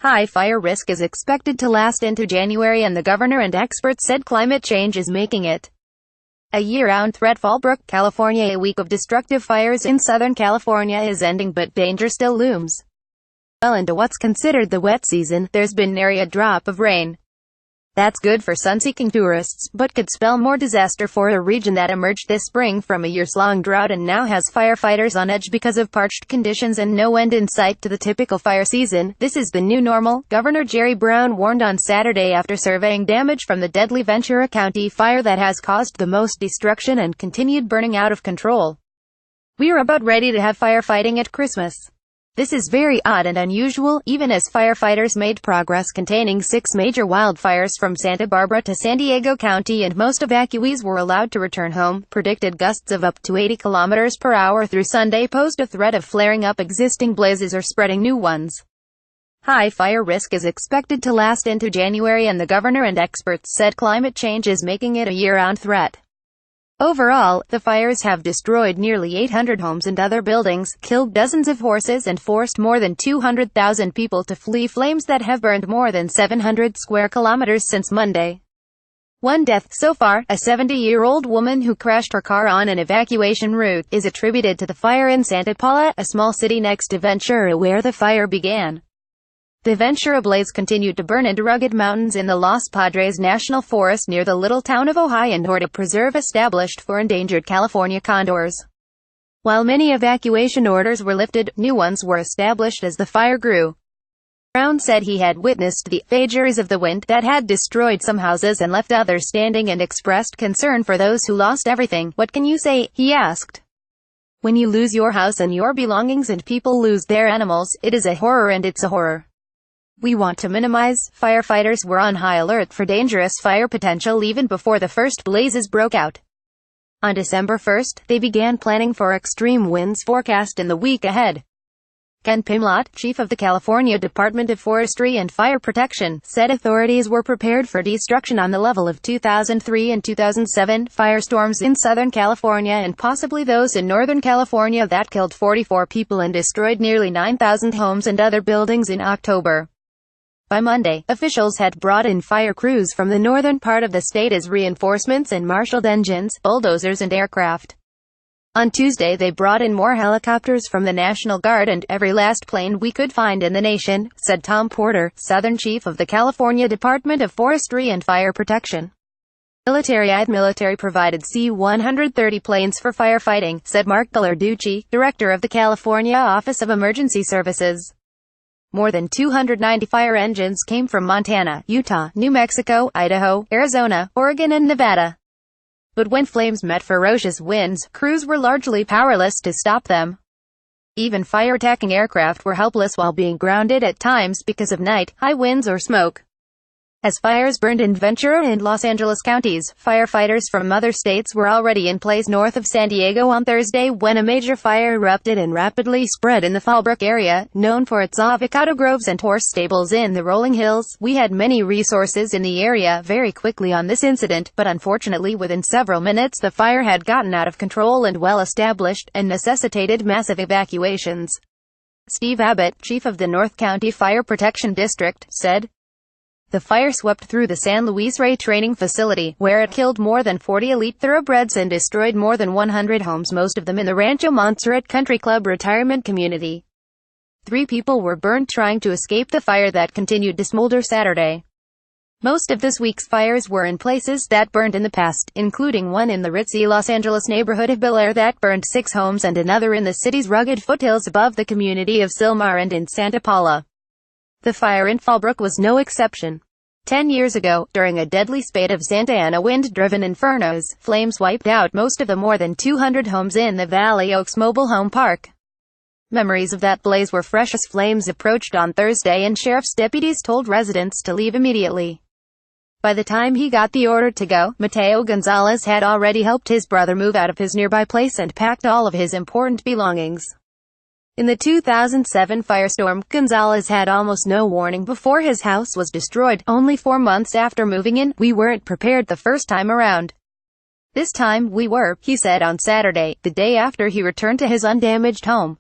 High fire risk is expected to last into January, and the governor and experts said climate change is making it a year-round threat. Fallbrook, California. A week of destructive fires in Southern California is ending, but danger still looms. Well into what's considered the wet season, there's been nary a drop of rain. That's good for sunseeking tourists, but could spell more disaster for a region that emerged this spring from a years-long drought and now has firefighters on edge because of parched conditions and no end in sight to the typical fire season. This is the new normal, Governor Jerry Brown warned on Saturday after surveying damage from the deadly Ventura County fire that has caused the most destruction and continued burning out of control. "We're about ready to have firefighting at Christmas. This is very odd and unusual, even as firefighters made progress containing 6 major wildfires from Santa Barbara to San Diego County, and most evacuees were allowed to return home. Predicted gusts of up to 80 kilometers per hour through Sunday posed a threat of flaring up existing blazes or spreading new ones. High fire risk is expected to last into January, and the governor and experts said climate change is making it a year-round threat. Overall, the fires have destroyed nearly 800 homes and other buildings, killed dozens of horses, and forced more than 200,000 people to flee flames that have burned more than 700 square kilometers since Monday. One death so far, a 70-year-old woman who crashed her car on an evacuation route, is attributed to the fire in Santa Paula, a small city next to Ventura where the fire began. The Ventura blaze continued to burn into rugged mountains in the Los Padres National Forest near the little town of Ojai and Horta Preserve established for endangered California condors. While many evacuation orders were lifted, new ones were established as the fire grew. Brown said he had witnessed the vagaries of the wind that had destroyed some houses and left others standing, and expressed concern for those who lost everything. "What can you say?" he asked. "When you lose your house and your belongings and people lose their animals, it is a horror, and it's a horror. We want to minimize." Firefighters were on high alert for dangerous fire potential even before the first blazes broke out. On December 1st, they began planning for extreme winds forecast in the week ahead. Ken Pimlott, chief of the California Department of Forestry and Fire Protection, said authorities were prepared for destruction on the level of 2003 and 2007 firestorms in Southern California and possibly those in Northern California that killed 44 people and destroyed nearly 9,000 homes and other buildings in October. By Monday, officials had brought in fire crews from the northern part of the state as reinforcements and marshaled engines, bulldozers, and aircraft. On Tuesday they brought in more helicopters from the National Guard and every last plane we could find in the nation, said Tom Porter, Southern chief of the California Department of Forestry and Fire Protection. Military provided C-130 planes for firefighting, said Mark Gallarducci, director of the California Office of Emergency Services. More than 290 fire engines came from Montana, Utah, New Mexico, Idaho, Arizona, Oregon, and Nevada. But when flames met ferocious winds, crews were largely powerless to stop them. Even fire-attacking aircraft were helpless while being grounded at times because of night, high winds, or smoke. As fires burned in Ventura and Los Angeles counties, firefighters from other states were already in place north of San Diego on Thursday when a major fire erupted and rapidly spread in the Fallbrook area, known for its avocado groves and horse stables in the rolling hills. "We had many resources in the area very quickly on this incident, but unfortunately within several minutes the fire had gotten out of control and well established, and necessitated massive evacuations." Steve Abbott, chief of the North County Fire Protection District, said. The fire swept through the San Luis Rey training facility, where it killed more than 40 elite thoroughbreds and destroyed more than 100 homes, most of them in the Rancho Montserrat Country Club retirement community. 3 people were burned trying to escape the fire that continued to smolder Saturday. Most of this week's fires were in places that burned in the past, including one in the ritzy Los Angeles neighborhood of Bel Air that burned 6 homes and another in the city's rugged foothills above the community of Silmar and in Santa Paula. The fire in Fallbrook was no exception. 10 years ago, during a deadly spate of Santa Ana wind-driven infernos, flames wiped out most of the more than 200 homes in the Valley Oaks Mobile Home Park. Memories of that blaze were fresh as flames approached on Thursday, and sheriff's deputies told residents to leave immediately. By the time he got the order to go, Mateo Gonzalez had already helped his brother move out of his nearby place and packed all of his important belongings. In the 2007 firestorm, Gonzalez had almost no warning before his house was destroyed, only 4 months after moving in. "We weren't prepared the first time around. This time we were," he said on Saturday, the day after he returned to his undamaged home.